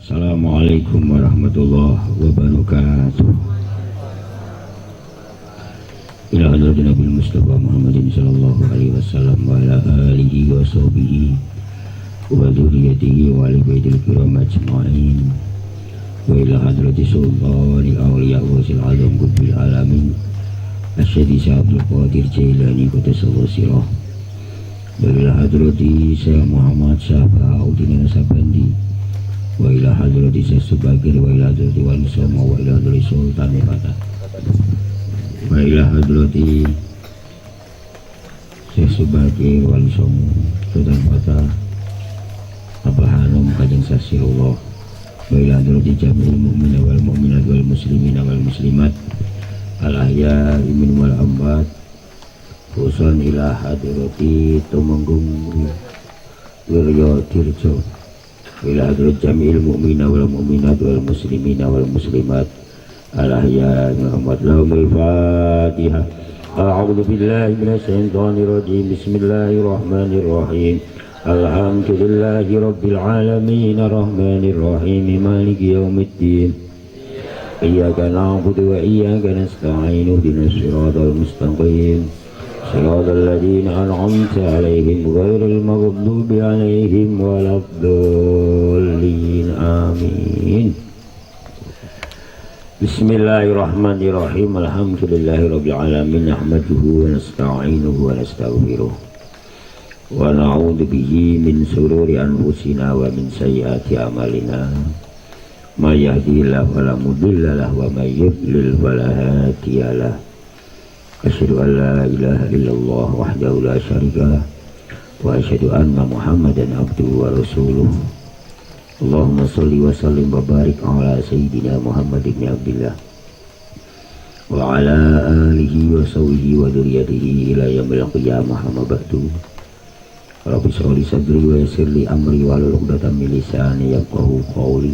Assalamualaikum warahmatullahi wabarakatuh. Ila hadratin Nabi Mustafa Muhammadin sallallahu alaihi wasallam wa ala alihi wa sahbihi wa dzurriyyatihi wa ali baitil kiram ajma'in. Wa ila hadrati sultanil awliya wa sil azam qutbil alamin Asyadi Abdul Qadir Jailani quddasallahu sirah. Wa ila hadrati Syekh Muhammad Syafa'uddin Nasabandi wa ila hadrati Syekh Subagir wa ila hadrati wal musama wa ila hadrati Sultan Fatah wa ila hadrati Syekh Subagir wal musama Sultan Fatah Abhanum Kajeng Sasirullah wa ila hadrati Jami'il Mu'minin wal Mu'minat wal Muslimin wal Muslimat al-ahya'i minhum wal amwat khususan ila hadrati Tumenggung Wirya Dirjo ila hadrat jami'il mu'mina wal mu'minat wal muslimina wal muslimat al-ahya Muhammad lahumul fatihah. A'udzu billahi minasy syaithanir rajim. Bismillahirrahmanirrahim. Alhamdulillahi rabbil alamin arrahmanir rahim maliki yaumiddin. Iyyaka na'budu wa iyyaka nasta'in ihdinas siratal mustaqim. صراط الذين أنعمت عليهم غير المغضوب عليهم ولا الضالين آمين. Bismillahirrahmanirrahim. Alhamdulillahirabbil alamin nahmaduhu wa nasta'inuhu wa nastaghfiruh wa na'udzu bihi min shururi anfusina wa min sayyiati a'malina. May yahdihillahu fala mudilla lahu wa may yudlil fala hadiya lahu. Asyhadu an la ilaha illallah wahdahu la syarika lah wa asyhadu anna Muhammadan abduhu wa rasuluh. Allahumma shalli wa sallim wa barik ala sayyidina Muhammad ibn Abdillah wa ala alihi wa sahbihi wa dzurriyyatihi ila yaumil qiyamah amma ba'du. Rabbi shrah li sadri wa yassir li amri wahlul 'uqdatam min lisani yafqahu qawli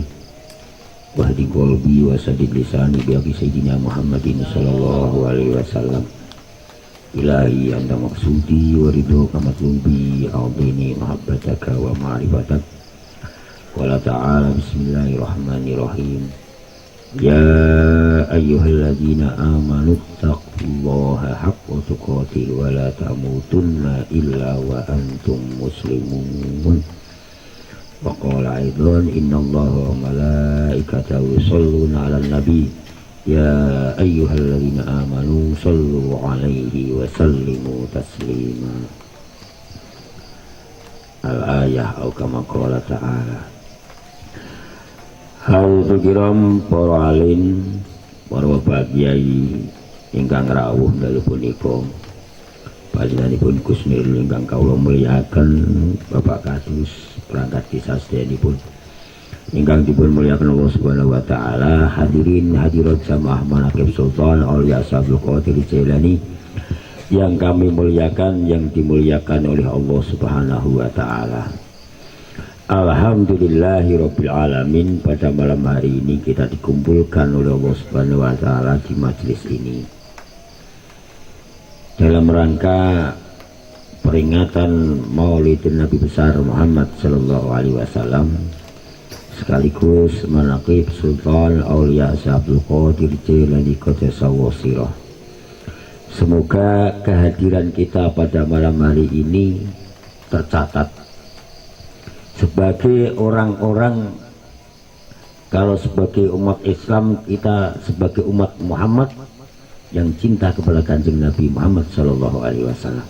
wahdi qalbi wa saddid lisani bi haqqi sayyidina Muhammadin sallallahu alaihi wasallam. Ilahi anta maksudi wa ridhoka matlubi a'udhini mahabbataka wa ma'rifatak wa la ta'ala. Bismillahirrahmanirrahim. Ya ayyuhalladzina amanu taqullaha haqqa tuqatih wa la tamutunna illa wa antum muslimun. Wa qala aidan innallaha wa malaikatahu yusholluna 'alan nabi ya ayyuhalladzina amanu shallu 'alaihi wa sallimu taslima. Al-ayah atau kama qala ta'ala. Haudzu kiram para alim para bagyai ingkang rawuh dalu punika panjenenganipun Gus Nil ingkang kawula mulyakaken Bapak Kadus perangkat desa sedayanipun ingkang dipun mulyakaken Allah Subhanahu wa taala. Hadirin hadirat jamaah manaqib Sultan Aulia Abdul Qadir Jailani yang kami muliakan, yang dimuliakan oleh Allah Subhanahu wa taala. Alhamdulillahirabbil alamin. Pada malam hari ini kita dikumpulkan oleh Allah Subhanahu wa taala di majelis ini dalam rangka peringatan Maulidin Nabi besar Muhammad sallallahu alaihi wasallam sekaligus manaqib Sultan Aulia Abdul Qadir Jailani quddasallahu sirah. Semoga kehadiran kita pada malam hari ini tercatat sebagai orang-orang, kalau sebagai umat Islam kita sebagai umat Muhammad yang cinta kepada Kanjeng Nabi Muhammad sallallahu alaihi wasallam.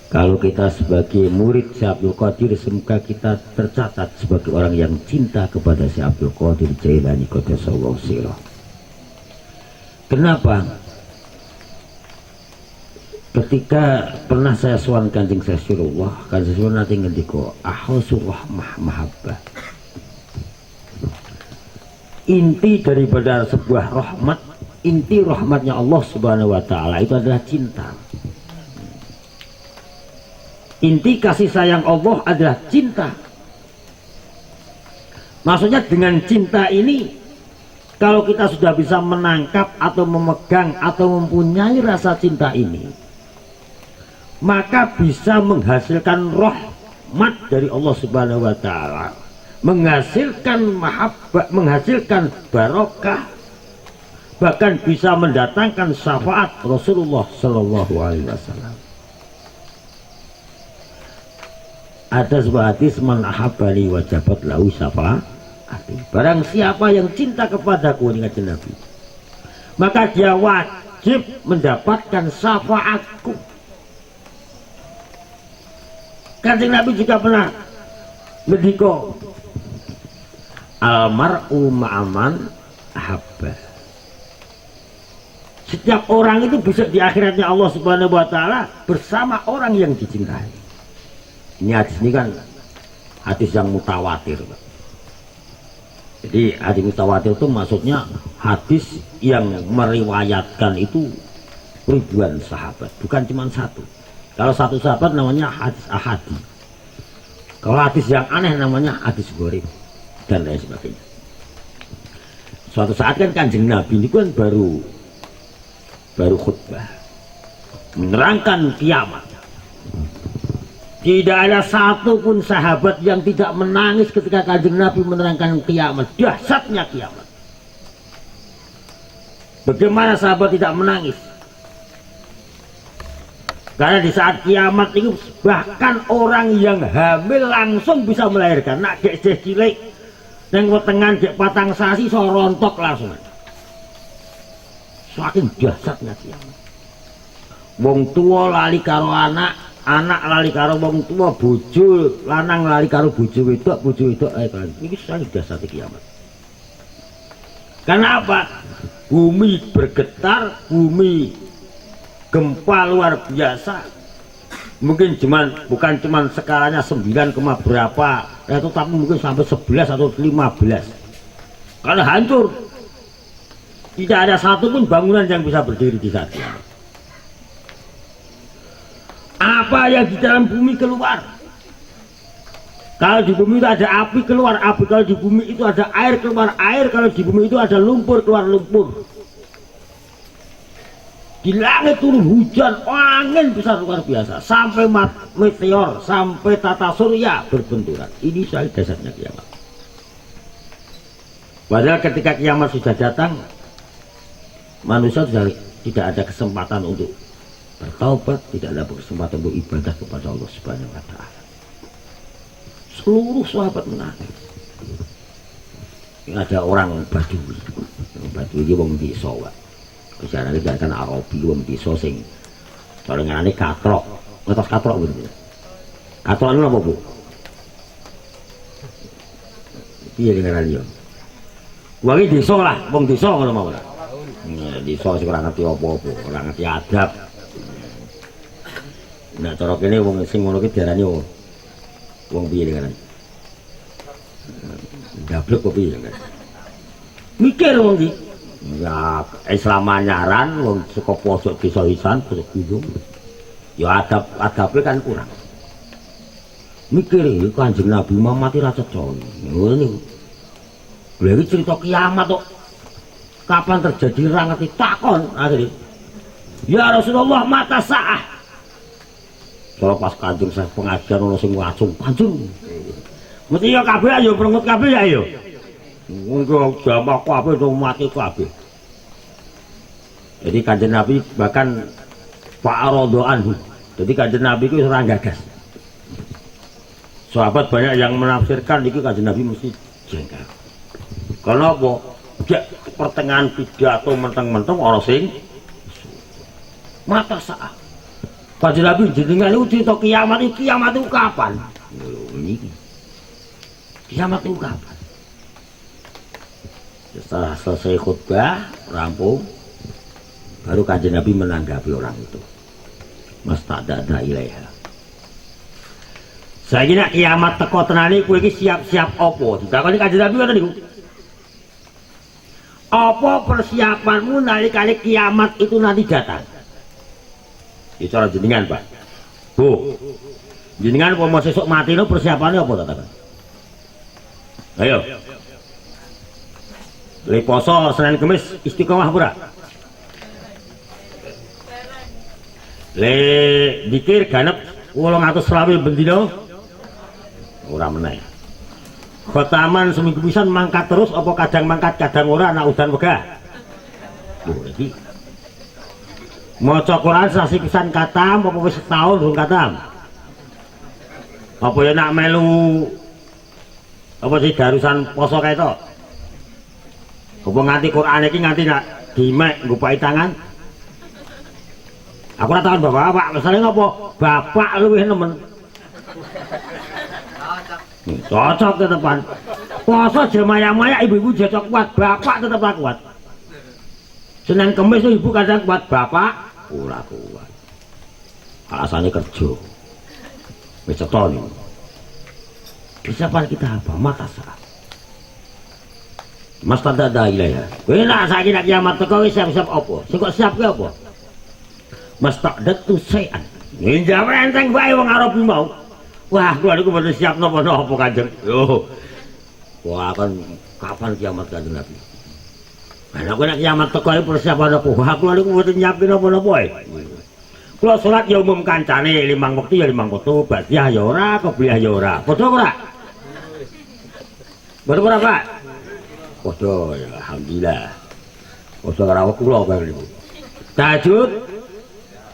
Kalau kita sebagai murid Syekh Abdul Qadir, semoga kita tercatat sebagai orang yang cinta kepada Syekh Abdul Qadir Jailani quddasallahu sirah. Kenapa? Ketika pernah saya sowan Kanjeng Rasulullah, Kanjeng Rasulullah nanti ngendika ahosur rahmah mahabbah. Inti daripada sebuah rahmat, inti rahmatnya Allah Subhanahu wa taala itu adalah cinta. Inti kasih sayang Allah adalah cinta. Maksudnya dengan cinta ini, kalau kita sudah bisa menangkap atau memegang atau mempunyai rasa cinta ini, maka bisa menghasilkan rahmat dari Allah Subhanahu wa taala menghasilkan mahabbah, menghasilkan barokah, bahkan bisa mendatangkan syafaat Rasulullah Sallallahu Alaihi Wasallam. Ada sebuah hadis, man ahabbani wajabat lahu syafaati. Barang siapa yang cinta kepadaku, ini kata Nabi, maka dia wajib mendapatkan syafaatku. Kanjeng Nabi juga pernah mendiko, almar'u ma'aman ahabba. Setiap orang itu bisa di akhiratnya Allah Subhanahu wa taala bersama orang yang dicintai. Ini hadis ini kan hadis yang mutawatir, Pak. Jadi hadis mutawatir itu maksudnya hadis yang meriwayatkan itu ribuan sahabat, bukan cuma satu. Kalau satu sahabat namanya hadis ahadi. Kalau hadis yang aneh namanya hadis gharib dan lain sebagainya. Suatu saat kan Kanjeng Nabi ini kan baru khutbah menerangkan kiamat. Tidak ada satupun sahabat yang tidak menangis ketika Kanjeng Nabi menerangkan kiamat, dahsyatnya kiamat. Bagaimana sahabat tidak menangis? Karena di saat kiamat itu bahkan orang yang hamil langsung bisa melahirkan. Nak gek cilik neng wetengan gek patang sasi so rontok langsung. Saking dahsyatnya kiamat. Wong tua lali karo anak, anak lali karo wong tua, bojo lanang lali karo bojo wedok kan. Ini saking dahsyatnya kiamat. Karena apa? Bumi bergetar, bumi gempa luar biasa. Mungkin bukan cuman skalanya 9, berapa, itu tapi mungkin sampai 11 atau 15. Karena hancur. Tidak ada satupun bangunan yang bisa berdiri di saat itu. Apa yang di dalam bumi keluar? Kalau di bumi itu ada api, keluar api. Kalau di bumi itu ada air, keluar air. Kalau di bumi itu ada lumpur, keluar lumpur. Di langit turun hujan, angin besar luar biasa, sampai meteor, sampai tata surya berbenturan. Ini soal dasarnya kiamat. Padahal ketika kiamat sudah datang, manusia sudah tidak ada kesempatan untuk bertaubat, tidak ada kesempatan untuk ibadah kepada Allah Subhanahu wa taala. Seluruh sahabat menangis. Ada orang Badui. Badui ini wong desa, Pak. Bicara kita kan Arabi wong desa sing cara ngarane katrok. Ngetos katrok bener. Katrok itu apa, Bu? Piye ngarane yo? Wong iki desa lah, wong desa ngono mawon. Nah, desa sing ora ngerti apa-apa, ora ngerti adab. Nah, cara kene wong sing ngono ki diarani wong piye ngarane? Gablek kok piye kan? Mikir wong iki. Ya Islam anyaran wong saka pojok desa isan pojok gunung. Ya adabe kan kurang. Mikir iki Kanjeng Nabi mati ra cecon. Ngono niku. Lha iki cerita kiamat kok. Kapan terjadi ra ngerti takon akhire. Ya Rasulullah mata saah. Kalau pas Kanjeng saya pengajian ono sing wacung Kanjeng. Mesti ya kabeh ayo prengut kabeh ya ayo. Engko jamaah kabeh do mati kabeh. Jadi Kanjeng Nabi bahkan fa'aradhu anhu. Jadi Kanjeng Nabi itu ora gagas. Sahabat banyak yang menafsirkan iki Kanjeng Nabi mesti jengkel. Karena apa? Gak pertengahan pidato menteng-menteng ora sing mata saat. Kanjeng Nabi jenengan niku cerita kiamat itu kapan? Niki. Kiamat itu kapan? Setelah selesai khutbah rampung, baru Kanjeng Nabi menanggapi orang itu. Masta'dada ilaiha. Saiki nek kiamat teko tenane kowe iki siap-siap apa? Ditakoni Kanjeng Nabi ngoten niku. Apa persiapanmu nalikane kiamat itu nanti datang? Iki cara jenengan, Pak. Bu. Jenengan apa mau sesuk mati no persiapannya apa ta, Pak? Ayo. Le poso Senin Kamis istiqomah pura. Le dikir ganep 800 rawi bendina ora meneh. khotaman seminggu pisan mangkat terus apa kadang mangkat kadang ora anak udan wegah. Lho iki maca Quran sasi pisan katam apa wis setahun durung katam? Apa ya nak melu apa sih darusan poso kae to? Apa nganti Quran iki nganti nak dimek ngupaki tangan? Aku ora takon bapak, masalahnya ngopo? Bapak luwih nemen. Cocok tetepan. Poso jemaya-maya ibu-ibu jocok kuat, bapak tetep ora kuat. Senin Kemis ibu kadang kuat, bapak ora kuat. Alasannya kerja. Wis ceton. Persiapan kita apa? Makassar. Mas tanda ada ya. Kowe nak saiki nak kiamat teko wis siap-siap apa? Sing kok siap ki apa? Mas tak datu sayan. Ninja enteng bae wong Arab mau. Wah, kula niku mboten siap napa-napa Kanjeng. Yo. Wah, kan kapan kiamat Kanjeng Nabi? Ana kowe nek kiamat teko persiapan apa? Wah, kula niku mboten nyiapin napa-napa ae. Kula salat ya umum kancane 5 wektu ya 5 wektu, badiah ya ora, qobliyah ya ora. Padha ora? Padha ora, Pak? Padha ya alhamdulillah. Padha karo kula kaya niku. Tahajud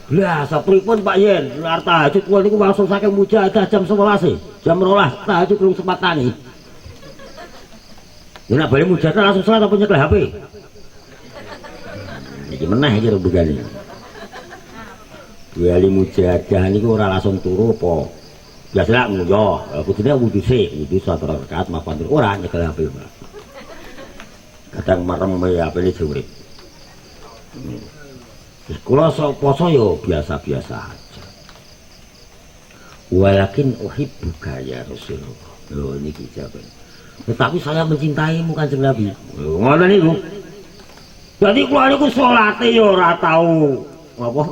lah sapripun Pak Yen, lar tahajud kula niku langsung saking mujahadah jam 11. Jam 12 tahajud belum sempat tangi. Ya nek bali mujahadah langsung salat apa nyekel HP? Iki meneh iki rubugane. Bali mujahadah niku ora langsung turu apa. Biasa nguyo, kudune wudu sik, wudu 1 rakaat mapan ora nyekel HP. Kadang merem ya HP ini diurip. Kula poso yo biasa-biasa aja. Walakin uhibbuka ya Rasulullah. Lho niki jawaban. Tetapi saya mencintaimu Kanjeng Nabi. Lho ngono niku. Dadi kula niku salate yo ora tau apa?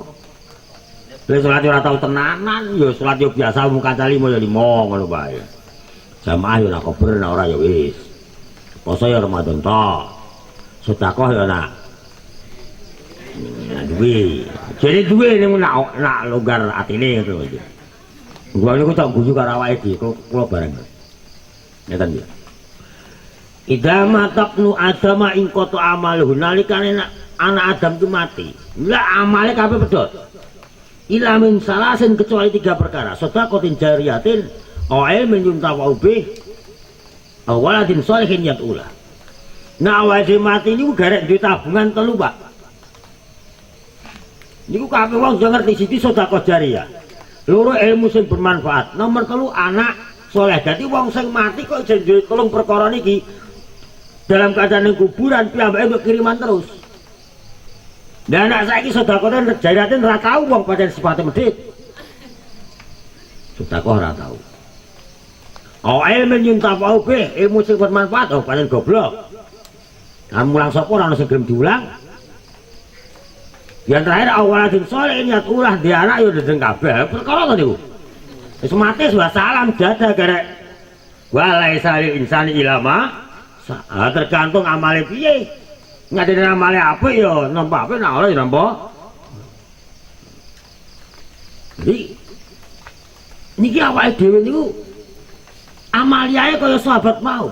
Lha salat ora tau tenanan yo salat yo biasa mung kancali yo 5 ngono bae. Jamaah yo nak kober ora yo wis. Poso yo Ramadan tok. Sedekah yo nak duwe. Jadi duwe ning nak longgar atine ngono iki. Gua niku tak guyu karo awake dhewe kula bareng. Ngeten ya. Idza matabnu adama ing qata amaluhu nalikane anak Adam itu mati. Lah amale kabeh pedhot. Ila min salasin kecuali 3 perkara. Sedaqatin jariyatin aw ilmin yuntafa'u bih aw waladin sholihin yad'ula. Nah awake mati niku garek duwe tabungan 3, Pak. Niku kabeh wong yo ngerti siji sedekah jariyah. 2 ilmu sing bermanfaat. Nomor 3 anak soleh. Dadi wong sing mati kok jenenge 3 perkara niki dalam keadaan kuburan piyambake mbok kiriman terus. Dan anak saiki sedekah jariyatin ora tau wong pancen sifate medhit. Sedekah ora tau. Oh ilmu yuntafa'u bih, ilmu sing bermanfaat oh pancen goblok. Kamu mulang sapa ora ono sing gelem diulang. Yang terakhir awaladin soleh niat ulah di anak yo dedeng kabeh perkara to niku. Wis mati sudah salam dada garek. Walai salil insani ilama tergantung amale piye. Ngadene amale apik yo nampa apik nek ora yo nampa. Jadi niki awake dhewe niku amaliae kaya sahabat mau.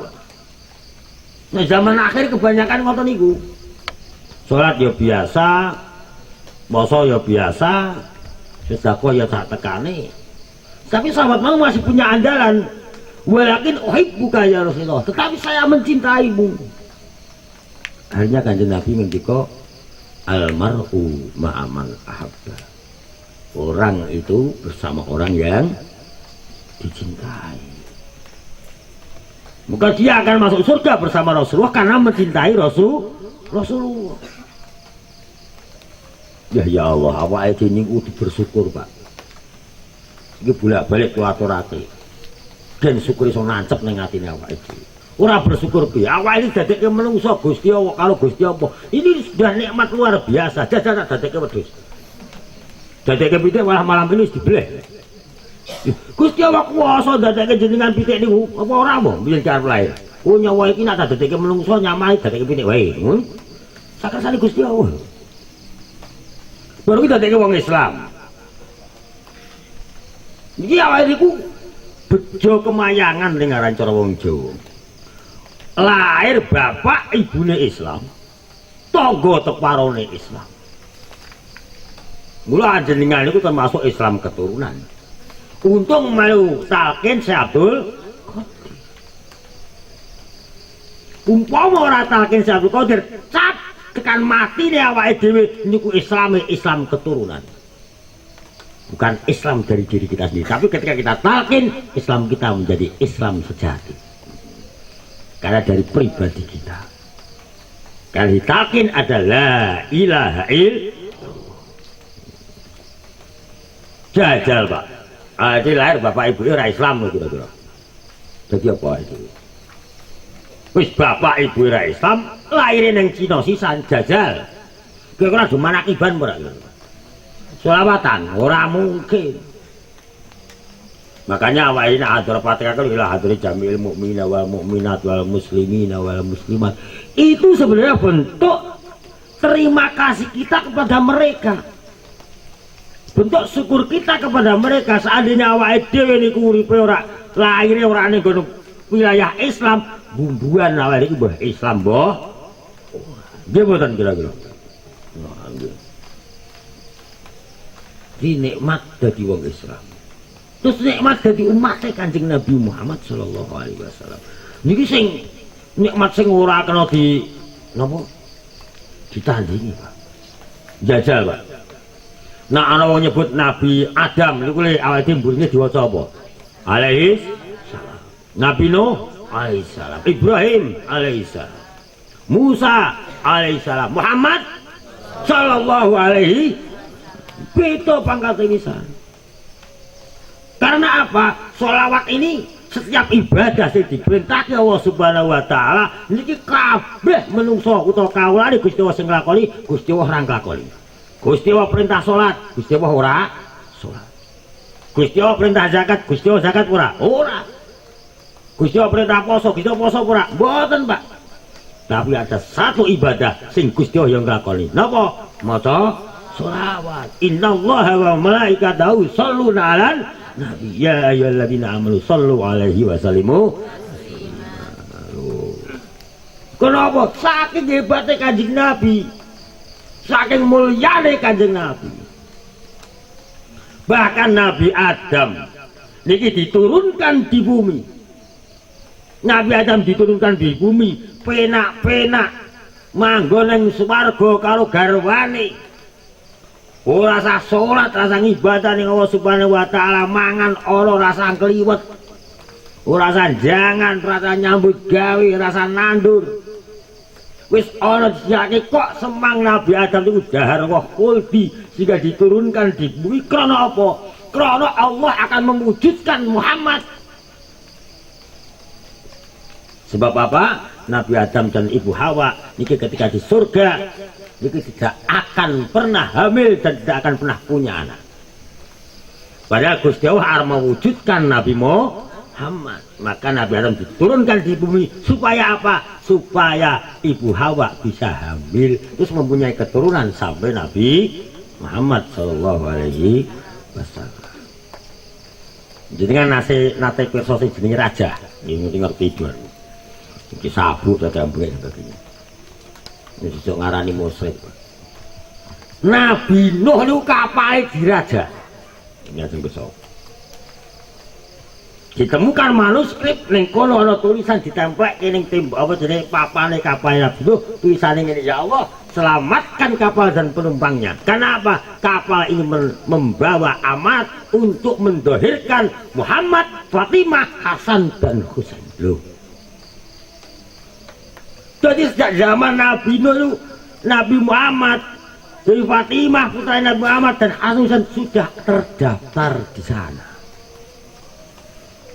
Nah zaman akhir kebanyakan ngoten niku. Salat yo biasa, poso ya biasa, sedekah ya tak tekane. Tapi sahabat mau masih punya andalan. Walakin uhibbuka ya Rasulullah. Tetapi saya mencintaimu. Akhirnya Kanjeng Nabi ngendika almar'u ma'aman ahabba. Orang itu bersama orang yang dicintai. Maka dia akan masuk surga bersama Rasulullah karena mencintai Rasulullah. Ya Allah, awake dhewe niku bersyukur, Pak. Iki bolak-balik kula aturake. Den syukur iso nancep ning atine awake dhewe. Ora bersyukur piye? Awake iki dadekke menungso Gusti Allah karo Gusti Allah. Ini sudah nikmat luar biasa. Jajal dadekke wedhus. Dadekke pitik malam ini wis dibleh. Gusti Allah kuwasa dadekke jenengan pitik niku apa ora apa biyen arep lair. Oh nyawa iki nek dadekke menungso nyamai dadekke pitik wae. Sakersane Gusti Allah. Baru kita tengok wong Islam. Iki awake niku bejo kemayangan ning aran cara wong Jawa. lahir bapak ibune Islam, tangga teparone Islam. Mula jenengan niku termasuk Islam keturunan. Untung melu talqin Syekh Abdul Qadir. Umpama ora talqin Syekh Abdul Qadir, cap tekan mati nih awake dhewe niku Islam keturunan. Bukan Islam dari diri kita sendiri, tapi ketika kita talqin, Islam kita menjadi Islam sejati. Karena dari pribadi kita. Karena ditalqin adalah ilaha illallah. Jajal Pak. Jadi lahir bapak ibu ora Islam lho kira-kira. Jadi apa itu? Wis bapak ibu ora Islam, lahir ning Cina sisan jajal. Kira-kira do manakiban ora? Selawatan ora mungkin. Makanya awake nek atur Fatihah kan ila hadri jamil mukmina wal mukminat wal muslimina wal muslimat. Itu sebenarnya bentuk terima kasih kita kepada mereka. Bentuk syukur kita kepada mereka. Seandainya awake dhewe niku uripe ora lahir ora ning wilayah Islam, bumbuan awake iki mbah Islam mbah. Nggih mboten kira-kira. Nggih. Di nikmat dadi wong Islam. Terus nikmat dadi umat Kanjeng Nabi Muhammad sallallahu alaihi wasallam. Niki sing nikmat sing ora kena di napa? Ditandingi, Pak. Jajal, Pak. Nah ana wong nyebut Nabi Adam niku le awake dhewe mburine diwaca apa? Alaihi salam. Nabi Nuh alaihi salam, Ibrahim alaihi salam, Musa alaihi salam, Muhammad sallallahu alaihi beda pangkat pisan. Karena apa? Sholawat ini setiap ibadah sing diperintahke Allah Subhanahu wa taala niki kabeh menungso utawa kawulane Gusti Allah sing nglakoni, Gusti Allah ora nglakoni. Gusti Allah perintah salat, Gusti Allah ora salat. Gusti Allah perintah zakat, Gusti Allah zakat ora? Ora. Gusti Allah perintah poso, Gusti Allah poso ora? Mboten, Pak. Tapi ada satu ibadah sing Gusti Allah yang nglakoni. Napa? Maca sholawat. Innallaha wa malaikatahu shalluna 'alan nabi. Ya ayyuhalladzina amanu shallu 'alaihi wa sallimu. Kenapa? Saking hebatnya Kanjeng Nabi. Saking mulyane Kanjeng Nabi. Bahkan Nabi Adam niki diturunkan di bumi. Nabi Adam diturunkan di bumi penak-penak manggon ning swarga karo garwane. Ora rasa salat, rasa ibadah ning Allah Subhanahu wa taala, mangan ora rasa kliwet. Ora rasa jangan, rasa nyambut gawe, rasa nandur. Wis ana dijake kok semang Nabi Adam itu dahar wah kuldi sehingga diturunkan di bumi. Krana apa? Krana Allah akan mewujudkan Muhammad. Sebab apa? Nabi Adam dan Ibu Hawa niki ketika di surga niki tidak akan pernah hamil dan tidak akan pernah punya anak. Padahal Gusti Allah arep mewujudkan Nabi Muhammad. Maka Nabi Adam diturunkan di bumi supaya apa? Supaya Ibu Hawa bisa hamil terus mempunyai keturunan sampai Nabi Muhammad sallallahu alaihi wasallam. Jadi kan nate pirsa sing jenenge raja, niki ngerti dua. Iki sabuk dadi ambek sebagainya. Ini disok ngarani musyrik. Nabi Nuh niku kapale diraja. Ini ajeng besok. Ditemukan manuskrip ning kono ana tulisan ditempelke ning tembok apa jenenge papane kapal Nabi Nuh, tulisane ngene, ya Allah selamatkan kapal dan penumpangnya. Kenapa? Kapal ini membawa amanat untuk mendohirkan Muhammad, Fatimah, Hasan dan Husain. Loh. Jadi sejak zaman Nabi Nuh, Nabi Muhammad, dari Fatimah putra Nabi Muhammad dan Hasan sudah terdaftar di sana.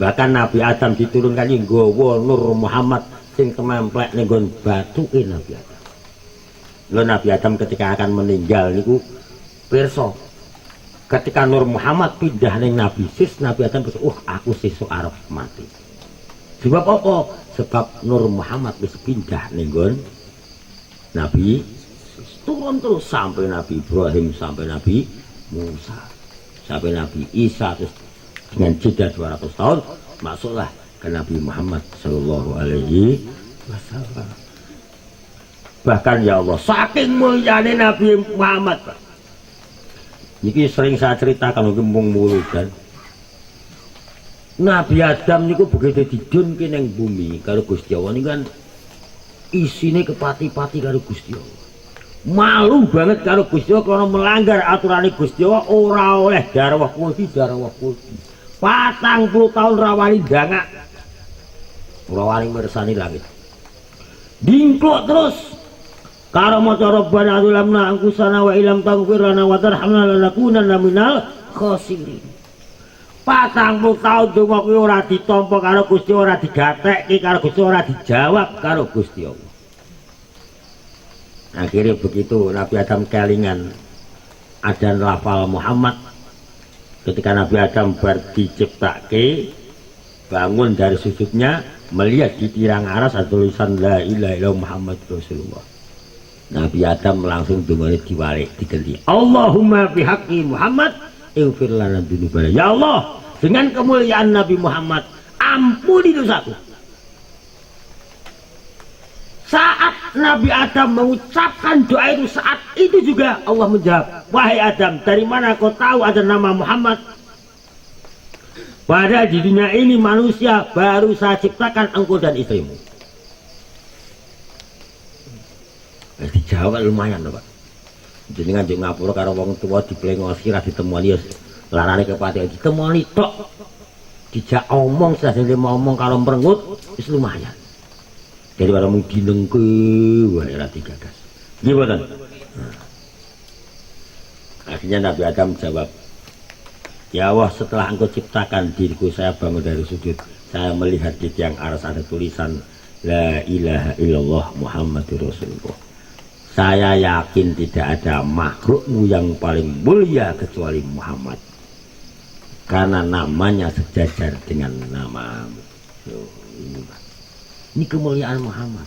Bahkan Nabi Adam diturunkan ing nggawa Nur Muhammad sing kememplek ning nggon batuke Nabi Adam. Lho Nabi Adam ketika akan meninggal niku pirsa. Ketika Nur Muhammad pindah ning Nabi Sis, Nabi Adam berkata, aku sesuk arep mati." Sebab apa? Sebab Nur Muhammad wis pindah ning nggon Nabi Sis. Turun terus sampai Nabi Ibrahim, sampai Nabi Musa, sampai Nabi Isa, terus dengan jeda 200 tahun masuklah ke Nabi Muhammad sallallahu alaihi wasallam. Bahkan ya Allah, saking mulyane Nabi Muhammad, Pak. Niki sering saya ceritakan mumpung mulut kan. Nabi Adam niku begitu didunke ning bumi karo Gusti Allah niku kan isine kepati-pati karo Gusti Allah. Malu banget karo Gusti Allah karena melanggar aturane Gusti Allah ora oleh darwah kulti. 40 tahun rawani dangak. Ora wani mirsani langit. Dingklok terus karo maca Rabbana azulamna angkusana wa ilam taghfir lana wa tarhamna lanakunanna minal khasirin. 40 tahun donga kuwi ora ditampa karo Gusti, ora digatekke karo Gusti, ora dijawab karo Gusti Allah. Akhirnya begitu Nabi Adam kelingan adzan lafal Muhammad. Ketika Nabi Adam bar diciptake, bangun dari sujudnya, melihat di tiang aras ada tulisan la ilaha illallah Muhammad Rasulullah. Nabi Adam langsung dungane diwalik diganti Allahumma bihaqqi Muhammad ighfir lana dzunubana. Ya Allah, dengan kemuliaan Nabi Muhammad, ampuni dosaku. Saat Nabi Adam mengucapkan doa itu, saat itu juga Allah menjawab, wahai Adam, dari mana kau tahu ada nama Muhammad? Padahal di dunia ini manusia baru saya ciptakan engkau dan istrimu. Dijawab lumayan loh Pak. Jadi nganjuk ngapura karo wong tua diplengosi ra ditemoni ya larane kepati ditemoni tok. Dijak omong saja mau omong karo merengut wis lumayan. Jadi pada mung dinengke wae ra digagas. Nggih mboten. Akhirnya Nabi Adam jawab, ya Allah, setelah engkau ciptakan diriku, saya bangun dari sujud, saya melihat di tiang aras ada tulisan la ilaha illallah Muhammadur Rasulullah. Saya yakin tidak ada makhlukmu yang paling mulia kecuali Muhammad, karena namanya sejajar dengan namamu. Ini kemuliaan Muhammad.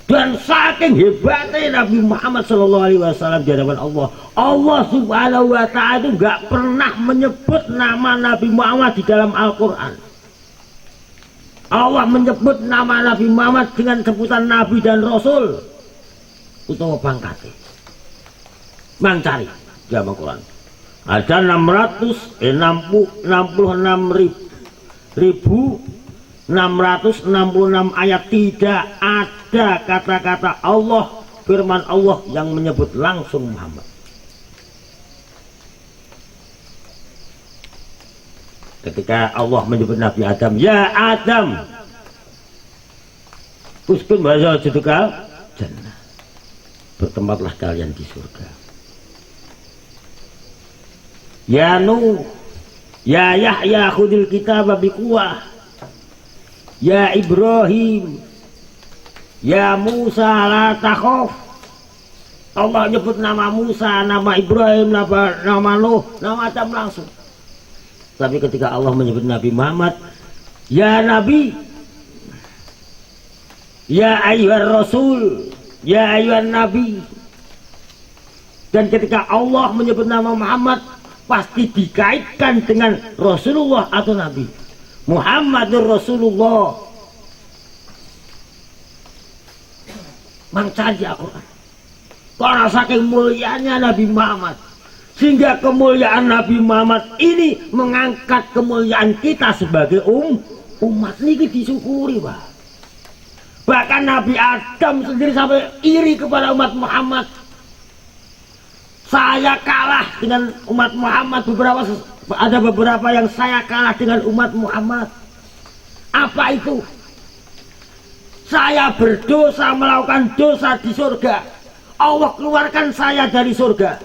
Dan saking hebatnya Nabi Muhammad Sallallahu Alaihi Wasallam di hadapan Allah, Allah Subhanahu Wa Taala itu nggak pernah menyebut nama Nabi Muhammad di dalam Al-Quran. Allah menyebut nama Nabi Muhammad dengan sebutan Nabi dan Rasul utawa pangkatnya. Mancari dalam Al-Quran ada 666 ayat, tidak ada kata-kata Allah, firman Allah yang menyebut langsung Muhammad. Ketika Allah menyebut Nabi Adam, ya Adam, uskun bahasa judukal jannah, bertempatlah kalian di surga. Ya Nuh, ya Yahya khudil kitab biquwah, ya Ibrahim, ya Musa la takhaf. Allah nyebut nama Musa, nama Ibrahim, nama Nuh, nama Adam langsung. Tapi ketika Allah menyebut Nabi Muhammad, ya Nabi, ya ayyuhar Rasul, ya ayyuhan Nabi. Dan ketika Allah menyebut nama Muhammad, pasti dikaitkan dengan Rasulullah atau Nabi. Muhammadur Rasulullah. Mangcari Al-Quran. Karena saking mulianya Nabi Muhammad, sehingga kemuliaan Nabi Muhammad ini mengangkat kemuliaan kita sebagai umat. Ini disyukuri Pak. Bahkan Nabi Adam sendiri sampai iri kepada umat Muhammad. Saya kalah dengan umat Muhammad, ada beberapa yang saya kalah dengan umat Muhammad. Apa itu? Saya berdosa, melakukan dosa di surga, Allah keluarkan saya dari surga.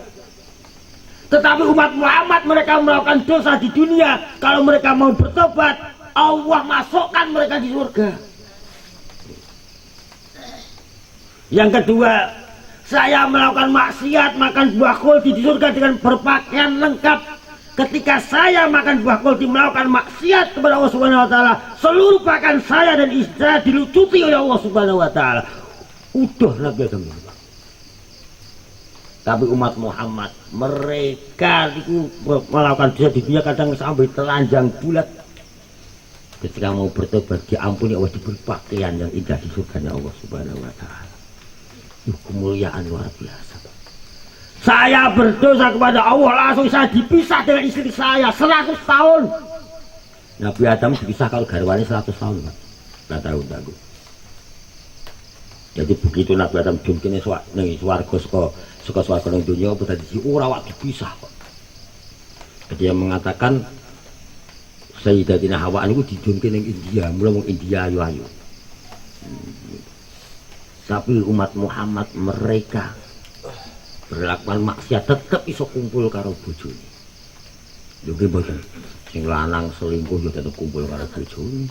Tetapi umat Muhammad, mereka melakukan dosa di dunia, kalau mereka mau bertobat, Allah masukkan mereka di surga. Yang kedua, saya melakukan maksiat, makan buah kulti di surga dengan berpakaian lengkap. Ketika saya makan buah kulti melakukan maksiat kepada Allah Subhanahu Wa Taala, seluruh pakaian saya dan istri saya dilucuti oleh Allah Subhanahu Wa Taala. Udah Nabi Adam. Tapi umat Muhammad, mereka itu melakukan dosa di dunia kadang sampai telanjang bulat. ketika mau bertobat diampuni Allah, diberi pakaian yang indah di surganya Allah Subhanahu wa taala. Kemuliaan luar biasa. Saya berdosa kepada Allah, langsung saya dipisah dengan istri saya 100 tahun. Nabi Adam dipisah kalau garwane 100 tahun, Pak. Lah tahu. Jadi begitu Nabi Adam dunkene ning swarga saka swarga ning donya apa dadi ora wak dipisah kok. Dia mengatakan Sayyidatina Hawa niku didunke ning India, mula wong India ayu-ayu. Tapi umat Muhammad mereka berlakuan maksiat tetep iso kumpul karo bojone. Lho nggih mboten. Sing lanang selingkuh yo tetep kumpul karo bojone.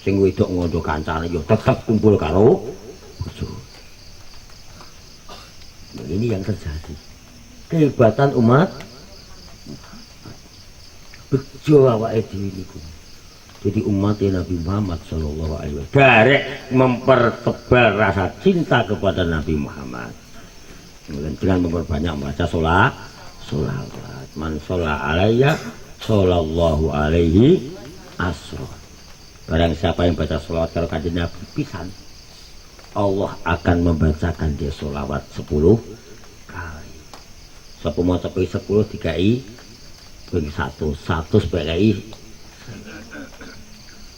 Sing wedok ngondo kancane yo tetep kumpul karo bojone. Nah, ini yang terjadi. Kehebatan umat bejo awake dhewe niku. Jadi umat Nabi Muhammad sallallahu alaihi wasallam garek mempertebal rasa cinta kepada Nabi Muhammad. Dengan memperbanyak membaca sholawat. Man sholla alayya sallallahu alaihi asra. Barang siapa yang baca sholawat kalau kanjeng Nabi pisan, Allah akan membacakan dia sholawat 10 kali. Sapa maca 10 dikai ping 1 sebagai.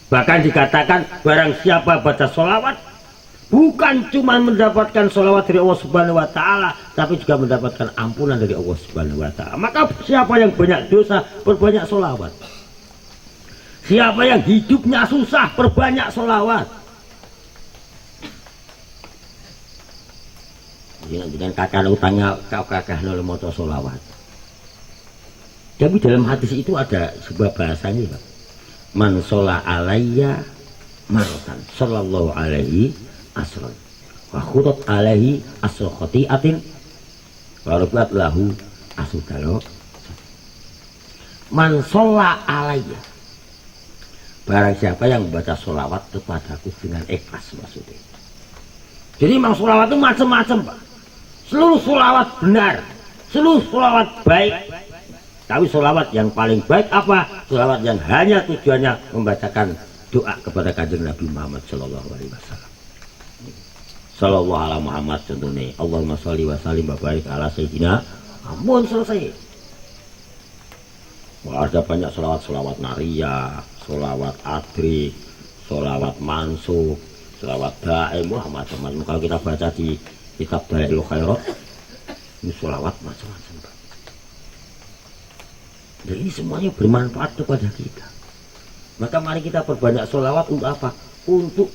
Bahkan dikatakan barang siapa baca sholawat bukan cuma mendapatkan sholawat dari Allah Subhanahu wa taala, tapi juga mendapatkan ampunan dari Allah Subhanahu wa taala. Maka siapa yang banyak dosa perbanyak sholawat. Siapa yang hidupnya susah perbanyak sholawat. Jangan kakak utangnya kau kakak nol moto sholawat. Tapi dalam hadis itu ada sebuah bahasanya, Pak. Man sholla alayya maratan sallallahu alaihi asron wa khutat alaihi asro khotiatin wa rubat lahu asudalo. Man sholla alayya, barang siapa yang membaca sholawat kepadaku dengan ikhlas maksudnya. Jadi memang sholawat itu macam-macam, Pak. Seluruh sholawat benar, seluruh sholawat baik. Tapi sholawat yang paling baik apa? Sholawat yang hanya tujuannya membacakan doa kepada kanjeng Nabi Muhammad sallallahu alaihi wasallam. Sallallahu ala Muhammad contohnya. Allahumma sholli wa sallim wa barik ala sayyidina. Ampun selesai. Wah, ada banyak sholawat Naria, sholawat Adrik, sholawat Mansuk, sholawat Daim, macam-macam. Kalau kita baca di kitab Dalailul Khairat, ini sholawat macam-macam. Dan ini semuanya bermanfaat kepada kita. Maka mari kita perbanyak sholawat untuk apa? Untuk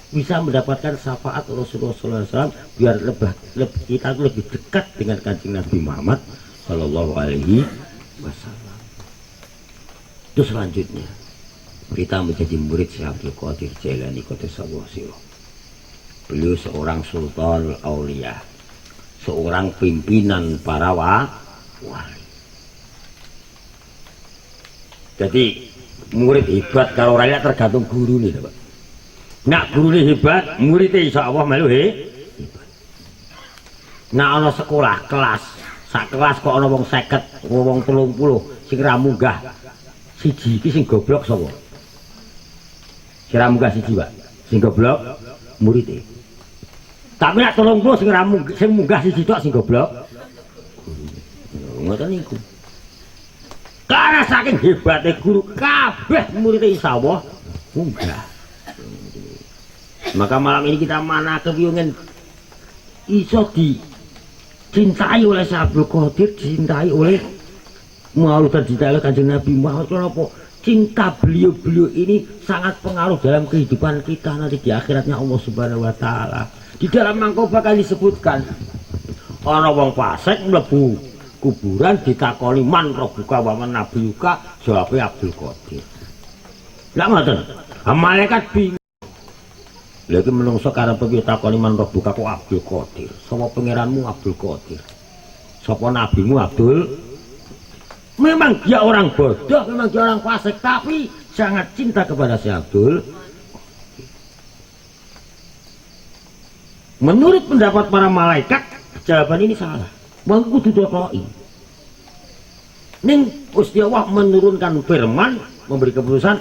bisa mendapatkan syafaat Rasulullah SAW, biar kita lebih dekat dengan kanjeng Nabi Muhammad Sallallahu Alaihi Wasallam. Itu selanjutnya kita menjadi murid Syekh Abdul Qadir Jailani Qaddasallahu sirruh. Beliau seorang sultan aulia, seorang pimpinan para wali. Jadi murid hebat kalau rakyat tergantung guru nih, Pak. Nak guru nih hebat, muridnya insya Allah melu hebat. Nak ono sekolah kelas, sak kelas kok ono wong 50, wong 30, sing ra munggah siji iki sing goblok sapa? Sing ra munggah siji, Pak. Sing goblok muridnya. Tapi nak 30 sing ra munggah siji tok sing goblok. Ngoten niku. Karena saking hebatnya guru, kabeh muridnya insya Allah munggah. Maka malam ini kita mana kebiungan iso dicintai oleh Syekh Abdul Qadir, dicintai oleh Maulud dan dicintai oleh kanjeng Nabi Muhammad. Kenapa? Cinta beliau-beliau ini sangat pengaruh dalam kehidupan kita nanti di akhiratnya Allah Subhanahu wa taala. Di dalam mangkoba kan disebutkan orang wong fasik mlebu kuburan ditakoni man rabbuka wa man nabiyuka, jawabnya Abdul Qadir. Lah ngoten. Malaikat bingung. Lha iki menungso karep piye takoni man rabbuka kok Abdul Qadir. Sapa pangeranmu Abdul Qadir? Sapa nabimu Abdul? Memang dia orang bodoh, memang dia orang fasik, tapi sangat cinta kepada si Abdul. Menurut pendapat para malaikat, jawaban ini salah. Wong kudu ditoki. Ning Gusti Allah menurunkan firman, memberi keputusan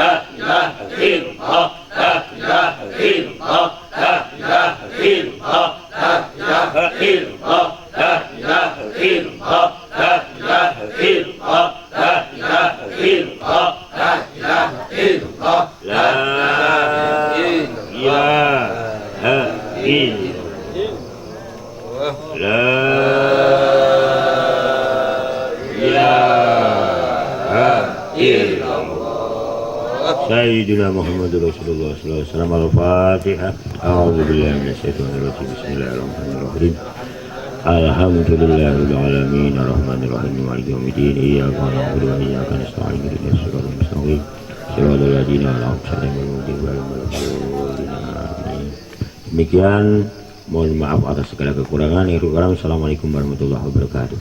illallah, la ilaha illallah, la ilaha illallah, la ilaha illallah, la ilaha illallah, la ilaha illallah, la ilaha illallah, la ilaha illallah. Sayyidina Muhammad Rasulullah sallallahu alaihi wasallam. Al-Fatihah. A'udzu billahi minasyaitonir rajim. Bismillahirrahmanirrahim. Alhamdulillahirabbil alamin arrahmanir rahim maliki yaumiddin iyyaka na'budu wa iyyaka nasta'in ihdinas siratal mustaqim siratal ladzina an'amta 'alaihim. Demikian, mohon maaf atas segala kekurangan. Assalamualaikum warahmatullahi wabarakatuh.